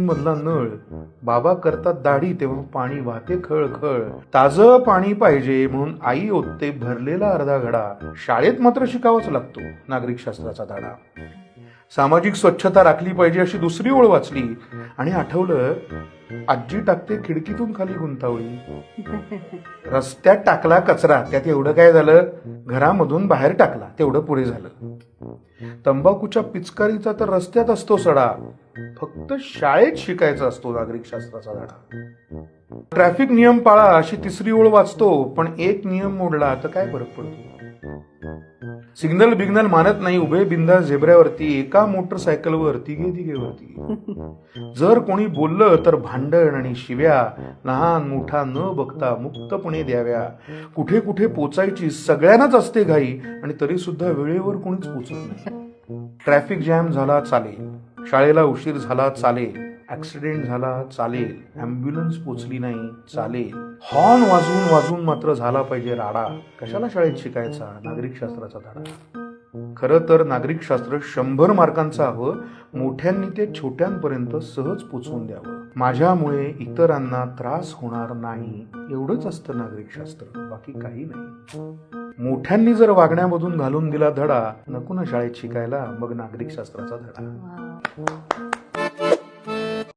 मधला नळ, बाबा करतात दाढी तेव्हा पाणी वाहते खळखळ, ताजं पाणी पाहिजे म्हणून आई ओतते भरलेला अर्धा घडा. शाळेत मात्र शिकावाच लागतो नागरिक शास्त्राचा धडा. सामाजिक स्वच्छता राखली पाहिजे अशी दुसरी ओळ वाचली आणि आठवलं, आजी टाकते खिडकीतून खाली गुंतावळी. रस्त्यात टाकला कचरा, त्यात एवढं काय झालं, घरामधून बाहेर टाकला तेवढं पुढे झालं. तंबाखूच्या पिचकारीचा तर रस्त्यात असतो सडा, फक्त शाळेत शिकायचा असतो नागरिक शास्त्राचा धडा. ट्रॅफिक नियम पाळा अशी तिसरी ओळ वाचतो, पण एक नियम मोडला तर काय फरक पडतो. सिग्नल बिग्नल मानत नाही, उभे बिंदास झेब्र्यावरती, एका मोटरसायकलवर तिघे. जर कोणी बोललं तर भांडण आणि शिव्या, लहान मोठा न बघता मुक्तपणे द्याव्या. कुठे कुठे पोचायची सगळ्यांनाच असते घाई आणि तरी सुद्धा वेळेवर कोणीच पोचत नाही. ट्रॅफिक जॅम झाला चालेल, शाळेला उशीर झाला चालेल, ऍक्सिडेंट झाला चालेल, अँब्युलन्स पोचली नाही चालेल, हॉर्न वाजवून वाजवून मात्र झाला पाहिजे राडा. कशाला शाळेत शिकायचा नागरिक शास्त्राचा धडा. खरं तर नागरिक शास्त्र 100 मार्कांचं हवं, मोठ्यांनी ते छोट्यांपर्यंत सहज पोचवून द्यावं. माझ्यामुळे इतरांना त्रास होणार नाही एवढंच असतं नागरिक शास्त्र, बाकी काही नाही. मोठ्यांनी जर वागण्यामधून घालून दिला धडा, नको ना शाळेत शिकायला मग नागरिक शास्त्राचा धडा.